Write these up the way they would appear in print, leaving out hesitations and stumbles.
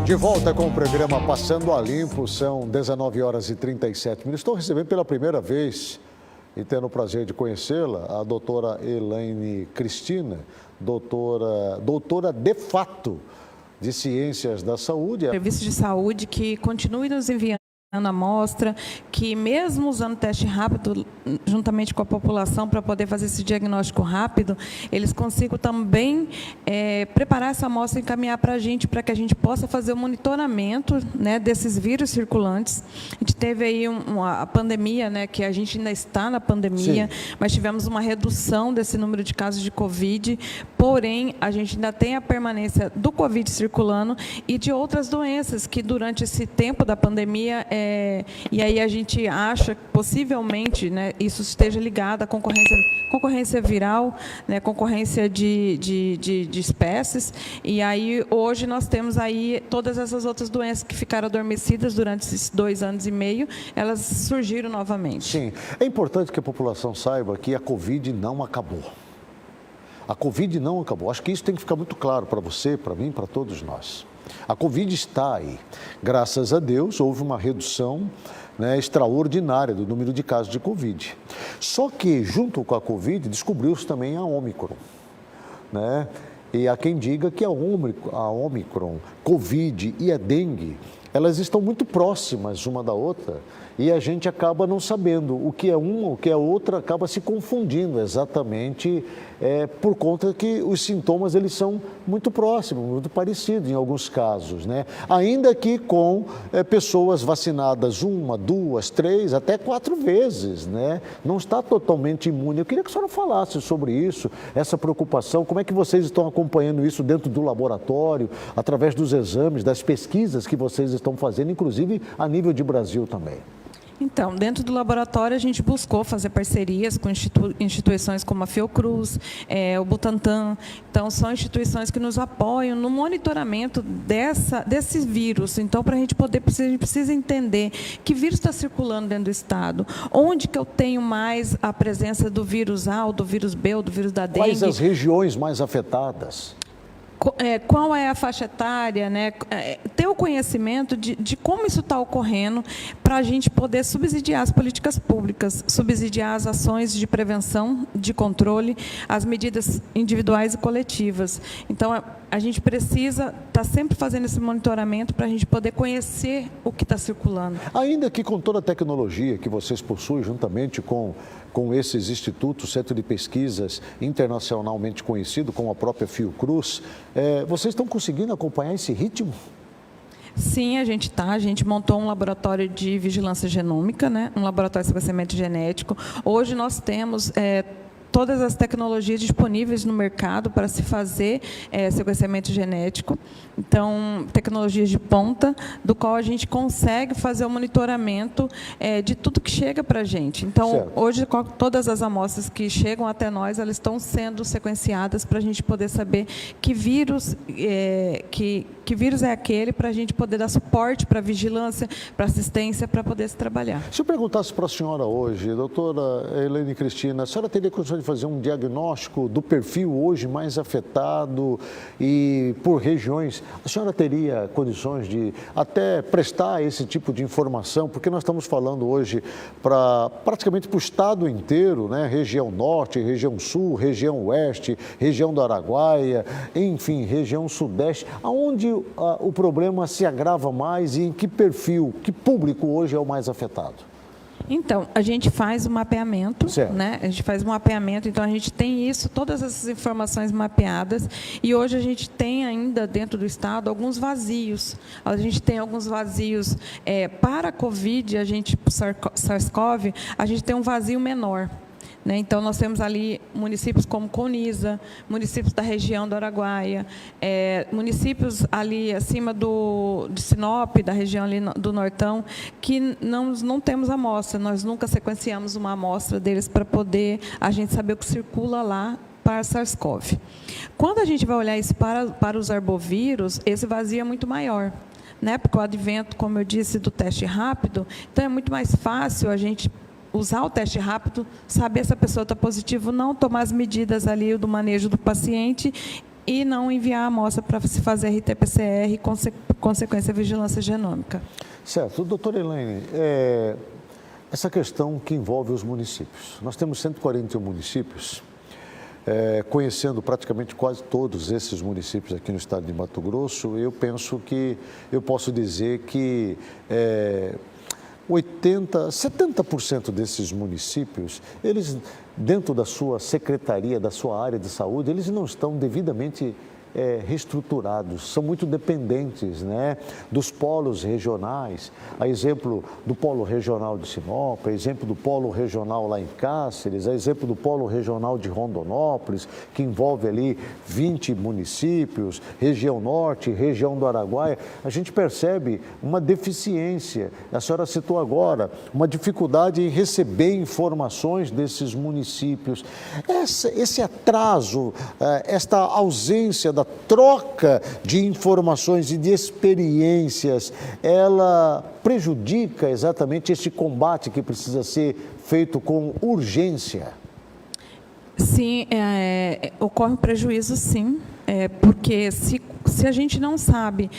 De volta com o programa Passando a Limpo, são 19 horas e 37 minutos. Estou recebendo pela primeira vez e tendo o prazer de conhecê-la, a doutora Elaine Cristina, doutora de fato de Ciências da Saúde. Serviços de saúde que continue nos enviando a amostra, que mesmo usando teste rápido, juntamente com a população, para poder fazer esse diagnóstico rápido, eles consigam também preparar essa amostra e encaminhar para que a gente possa fazer o monitoramento, né, desses vírus circulantes. A gente teve aí a pandemia, né, que a gente ainda está na pandemia, sim, mas tivemos uma redução desse número de casos de Covid, porém, a gente ainda tem a permanência do Covid circulando e de outras doenças que durante esse tempo da pandemia e aí a gente acha que possivelmente, né, isso esteja ligado à concorrência viral, né, concorrência de espécies, e aí hoje nós temos aí todas essas outras doenças que ficaram adormecidas durante esses 2 anos e meio, elas surgiram novamente. Sim, é importante que a população saiba que a Covid não acabou. A Covid não acabou. Acho que isso tem que ficar muito claro para você, para mim, para todos nós. A Covid está aí. Graças a Deus, houve uma redução, né, extraordinária do número de casos de Covid. Só que, junto com a Covid, descobriu-se também a Ômicron, né? E há quem diga que a Ômicron, Covid e a dengue, elas estão muito próximas uma da outra e a gente acaba não sabendo o que é uma, o que é outra, acaba se confundindo exatamente por conta que os sintomas eles são muito próximos, muito parecidos em alguns casos, né? Ainda que com pessoas vacinadas 1, 2, 3, até 4 vezes, né? Não está totalmente imune. Eu queria que a senhora falasse sobre isso, essa preocupação, como é que vocês estão acompanhando isso dentro do laboratório, através dos exames, das pesquisas que vocês estão fazendo, inclusive a nível de Brasil também. Então, dentro do laboratório, a gente buscou fazer parcerias com instituições como a Fiocruz, o Butantan. Então, são instituições que nos apoiam no monitoramento desse vírus. Então, para a gente poder, a gente precisa entender que vírus está circulando dentro do estado, onde que eu tenho mais a presença do vírus A, ou do vírus B, ou do vírus da dengue. Quais as regiões mais afetadas? Qual é a faixa etária, né? Ter o conhecimento de como isso está ocorrendo para a gente poder subsidiar as políticas públicas, subsidiar as ações de prevenção, de controle, as medidas individuais e coletivas. Então, a gente precisa estar sempre fazendo esse monitoramento para a gente poder conhecer o que está circulando. Ainda que com toda a tecnologia que vocês possuem, juntamente com esses institutos, centro de pesquisas internacionalmente conhecido, como a própria Fiocruz, vocês estão conseguindo acompanhar esse ritmo? Sim, a gente montou um laboratório de vigilância genômica, né? Um laboratório de sequenciamento genético. Hoje nós temos todas as tecnologias disponíveis no mercado para se fazer sequenciamento genético. Então, tecnologias de ponta, do qual a gente consegue fazer o monitoramento de tudo que chega para a gente. Então, certo, hoje, todas as amostras que chegam até nós, elas estão sendo sequenciadas para a gente poder saber que vírus é aquele, para a gente poder dar suporte para a vigilância, para assistência, para poder se trabalhar. Se eu perguntasse para a senhora hoje, doutora Elaine Cristina, a senhora teria condições de fazer um diagnóstico do perfil hoje mais afetado e por regiões? A senhora teria condições de até prestar esse tipo de informação? Porque nós estamos falando hoje praticamente para o estado inteiro, né? Região norte, região sul, região oeste, região do Araguaia, enfim, região sudeste, aonde o problema se agrava mais e em que perfil, que público hoje é o mais afetado? Então, a gente faz o mapeamento, né? A gente faz um mapeamento, então a gente tem isso, todas essas informações mapeadas, e hoje a gente tem ainda dentro do estado alguns vazios. A gente tem alguns vazios para a Covid, SARS-CoV, a gente tem um vazio menor. Então, nós temos ali municípios como Coniza, municípios da região do Araguaia, municípios ali acima de Sinop, da região ali do Nortão, que não temos amostra, nós nunca sequenciamos uma amostra deles para poder a gente saber o que circula lá para SARS-CoV. Quando a gente vai olhar isso para os arbovírus, esse vazio é muito maior, né? Porque o advento, como eu disse, do teste rápido, então é muito mais fácil a gente usar o teste rápido, saber se a pessoa está positiva ou não, tomar as medidas ali do manejo do paciente e não enviar a amostra para se fazer RT-PCR e, consequência, vigilância genômica. Certo. Doutora Elaine, essa questão que envolve os municípios. Nós temos 141 municípios, conhecendo praticamente quase todos esses municípios aqui no estado de Mato Grosso, eu penso que eu posso dizer que 70% desses municípios, eles, dentro da sua secretaria, da sua área de saúde, eles não estão devidamente reestruturados, são muito dependentes, né, dos polos regionais, a exemplo do polo regional de Sinop, a exemplo do polo regional lá em Cáceres, a exemplo do polo regional de Rondonópolis, que envolve ali 20 municípios, região norte, região do Araguaia. A gente percebe uma deficiência, a senhora citou agora, uma dificuldade em receber informações desses municípios. Esse atraso, esta ausência da troca de informações e de experiências, ela prejudica exatamente esse combate que precisa ser feito com urgência? Sim, ocorre um prejuízo, sim, porque se a gente não sabe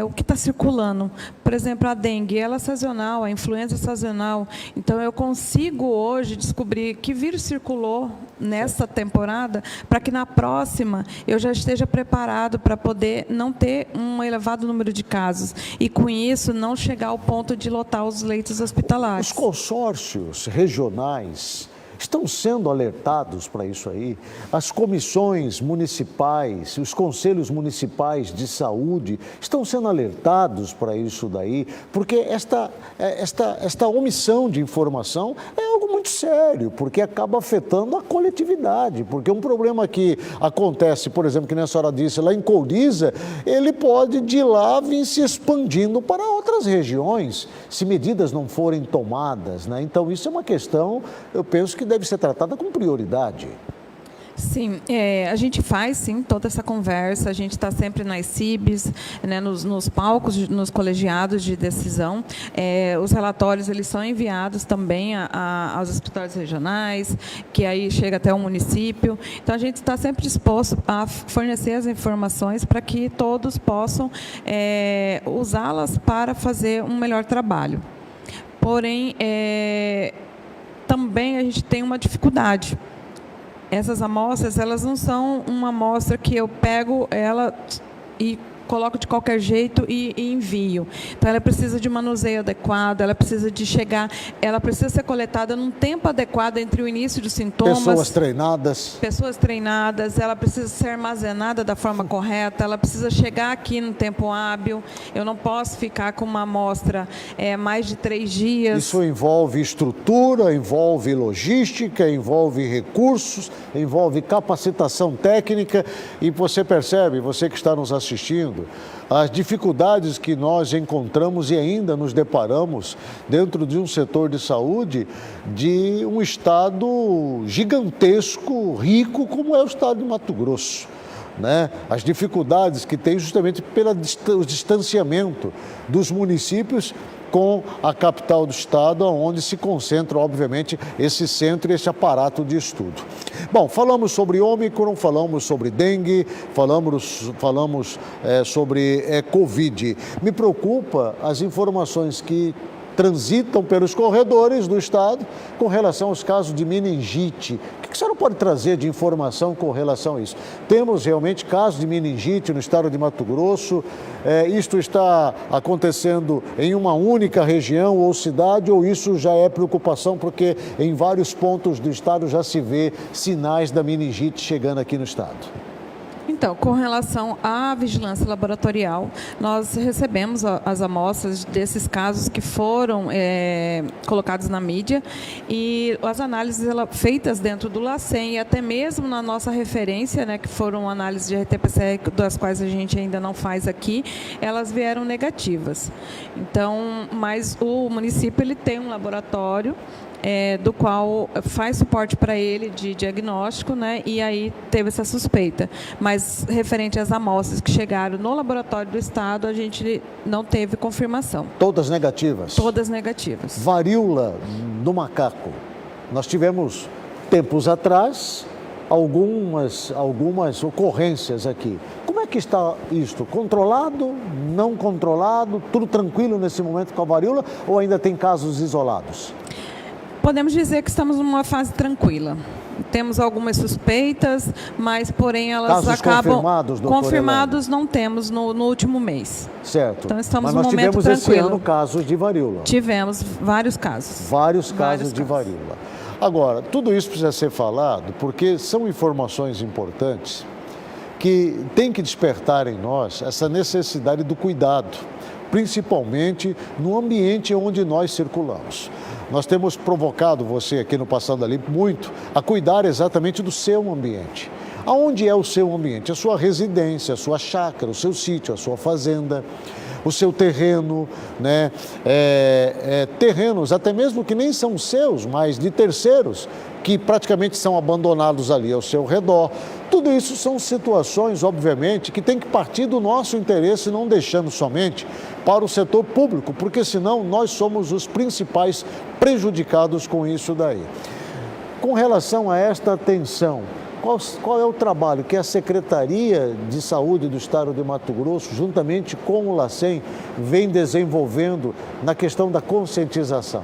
o que está circulando, por exemplo, a dengue, ela é sazonal, a influenza é sazonal, então eu consigo hoje descobrir que vírus circulou nessa temporada, para que na próxima eu já esteja preparado para poder não ter um elevado número de casos e, com isso, não chegar ao ponto de lotar os leitos hospitalares. Os consórcios regionais estão sendo alertados para isso aí? As comissões municipais, os conselhos municipais de saúde estão sendo alertados para isso daí? Porque esta omissão de informação é algo muito sério, porque acaba afetando a coletividade, porque um problema que acontece, por exemplo, que nem a senhora disse, lá em Colniza, ele pode de lá vir se expandindo para outras regiões, se medidas não forem tomadas, né? Então, isso é uma questão, eu penso que deve ser tratada com prioridade. Sim, a gente faz, sim, toda essa conversa, a gente está sempre nas CIBs, né, nos palcos, nos colegiados de decisão. Os relatórios, eles são enviados também aos escritórios regionais, que aí chega até o município. Então, a gente está sempre disposto a fornecer as informações para que todos possam usá-las para fazer um melhor trabalho. Porém, também a gente tem uma dificuldade. Essas amostras, elas não são uma amostra que eu pego ela e coloco de qualquer jeito e envio. Então, ela precisa de manuseio adequado, ela precisa de chegar, ela precisa ser coletada num tempo adequado entre o início dos sintomas. Pessoas treinadas. Pessoas treinadas, ela precisa ser armazenada da forma correta, ela precisa chegar aqui no tempo hábil. Eu não posso ficar com uma amostra mais de 3 dias. Isso envolve estrutura, envolve logística, envolve recursos, envolve capacitação técnica, e você percebe, você que está nos assistindo, as dificuldades que nós encontramos e ainda nos deparamos dentro de um setor de saúde de um estado gigantesco, rico, como é o estado de Mato Grosso, né? As dificuldades que tem justamente pelo distanciamento dos municípios com a capital do estado, onde se concentra, obviamente, esse centro e esse aparato de estudo. Bom, falamos sobre Ômicron, falamos sobre dengue, falamos sobre Covid. Me preocupa as informações que transitam pelos corredores do estado com relação aos casos de meningite. O que a senhora pode trazer de informação com relação a isso? Temos realmente casos de meningite no estado de Mato Grosso? Isto está acontecendo em uma única região ou cidade, ou isso já é preocupação porque em vários pontos do estado já se vê sinais da meningite chegando aqui no estado? Então, com relação à vigilância laboratorial, nós recebemos as amostras desses casos que foram colocados na mídia, e as análises feitas dentro do LACEN e até mesmo na nossa referência, né, que foram análises de RT-PCR, das quais a gente ainda não faz aqui, elas vieram negativas. Então, mas o município ele tem um laboratório do qual faz suporte para ele de diagnóstico, né? E aí teve essa suspeita. Mas referente às amostras que chegaram no laboratório do estado, a gente não teve confirmação. Todas negativas? Todas negativas. Varíola do macaco. Nós tivemos tempos atrás algumas ocorrências aqui. Como é que está isto? Controlado, não controlado, tudo tranquilo nesse momento com a varíola ou ainda tem casos isolados? Podemos dizer que estamos numa fase tranquila. Temos algumas suspeitas, mas porém elas casos acabam... confirmados, doutora confirmados não temos no último mês. Certo. Então estamos mas nós num momento tivemos tranquilo. esse ano casos de varíola. Tivemos vários casos. Vários casos de varíola. Agora, tudo isso precisa ser falado porque são informações importantes que têm que despertar em nós essa necessidade do cuidado, principalmente no ambiente onde nós circulamos. Nós temos provocado você aqui no Passando a Limpo muito a cuidar exatamente do seu ambiente. Aonde é o seu ambiente? A sua residência, a sua chácara, o seu sítio, a sua fazenda, o seu terreno, né? Terrenos até mesmo que nem são seus, mas de terceiros, que praticamente são abandonados ali ao seu redor. Tudo isso são situações, obviamente, que tem que partir do nosso interesse, não deixando somente para o setor público, porque senão nós somos os principais prejudicados com isso daí. Com relação a esta atenção, qual é o trabalho que a Secretaria de Saúde do Estado de Mato Grosso, juntamente com o LACEN, vem desenvolvendo na questão da conscientização?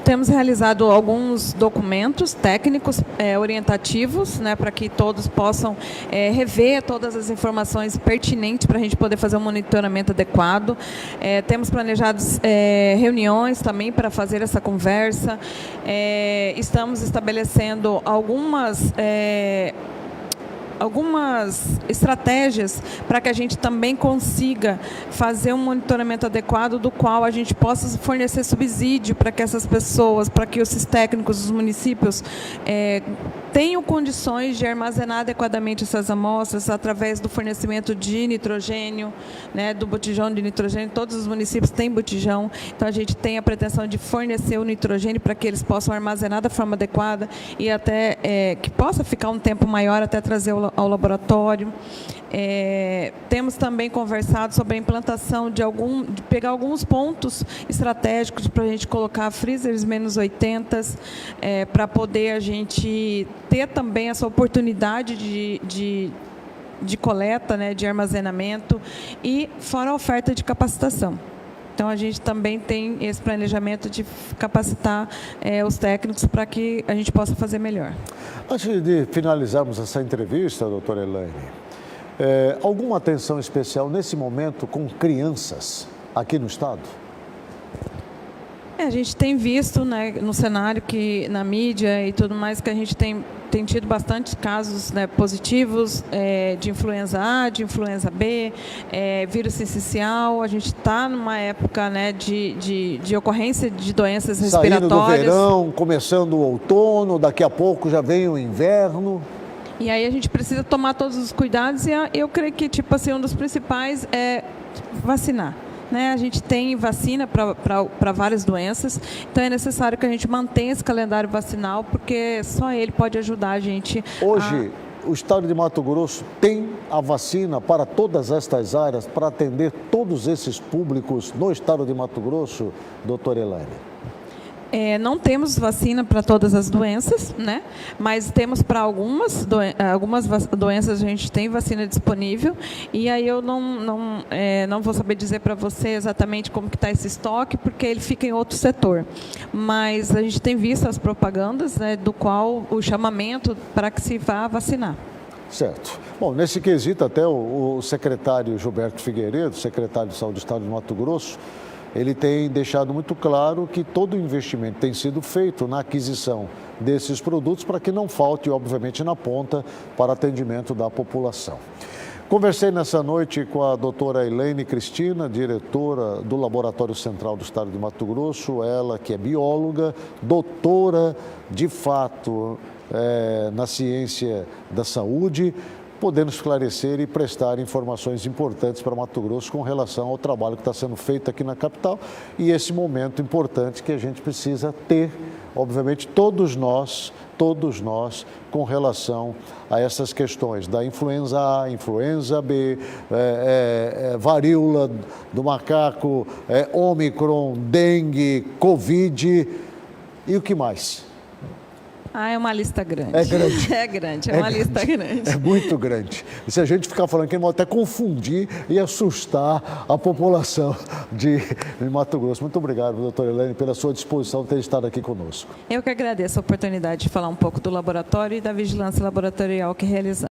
Temos realizado alguns documentos técnicos orientativos, né, para que todos possam rever todas as informações pertinentes para a gente poder fazer um monitoramento adequado. Temos planejados reuniões também para fazer essa conversa. Estamos estabelecendo algumas estratégias para que a gente também consiga fazer um monitoramento adequado do qual a gente possa fornecer subsídio para que essas pessoas, para que esses técnicos dos municípios tenham condições de armazenar adequadamente essas amostras através do fornecimento de nitrogênio, né, do botijão de nitrogênio. Todos os municípios têm botijão, então a gente tem a pretensão de fornecer o nitrogênio para que eles possam armazenar da forma adequada e até que possa ficar um tempo maior até trazer ao laboratório. Temos também conversado sobre a implantação de pegar alguns pontos estratégicos para a gente colocar freezers menos 80, para poder a gente ter também essa oportunidade de coleta, né, de armazenamento e fora a oferta de capacitação. Então, a gente também tem esse planejamento de capacitar os técnicos para que a gente possa fazer melhor. Antes de finalizarmos essa entrevista, doutora Elaine, alguma atenção especial nesse momento com crianças aqui no estado? A gente tem visto, né, no cenário, que na mídia e tudo mais, que a gente tem tido bastante casos, né, positivos de influenza A, de influenza B, vírus sincicial. A gente está numa época, né, de ocorrência de doenças respiratórias. Saindo do verão, começando o outono, daqui a pouco já vem o inverno. E aí a gente precisa tomar todos os cuidados e eu creio que, tipo assim, um dos principais é vacinar. Né? A gente tem vacina para várias doenças, então é necessário que a gente mantenha esse calendário vacinal, porque só ele pode ajudar a gente. Hoje, o estado de Mato Grosso tem a vacina para todas estas áreas, para atender todos esses públicos no estado de Mato Grosso, doutora Elaine? Não temos vacina para todas as doenças, né? Mas temos para algumas doenças a gente tem vacina disponível, e aí eu não vou saber dizer para você exatamente como que está esse estoque, porque ele fica em outro setor. Mas a gente tem visto as propagandas, né, do qual o chamamento para que se vá vacinar. Certo. Bom, nesse quesito até o secretário Gilberto Figueiredo, secretário de Saúde do Estado de Mato Grosso, ele tem deixado muito claro que todo o investimento tem sido feito na aquisição desses produtos para que não falte, obviamente, na ponta para atendimento da população. Conversei nessa noite com a doutora Elaine Cristina, diretora do Laboratório Central do Estado de Mato Grosso, ela que é bióloga, doutora de fato na ciência da saúde, podendo esclarecer e prestar informações importantes para Mato Grosso com relação ao trabalho que está sendo feito aqui na capital e esse momento importante que a gente precisa ter, obviamente, todos nós, com relação a essas questões da influenza A, influenza B, varíola do macaco, Ômicron, dengue, Covid e o que mais? Ah, é uma lista grande. É grande. É grande, é uma lista grande. É muito grande. E se a gente ficar falando aqui, pode até confundir e assustar a população de Mato Grosso. Muito obrigado, doutora Elaine, pela sua disposição de ter estado aqui conosco. Eu que agradeço a oportunidade de falar um pouco do laboratório e da vigilância laboratorial que realizamos.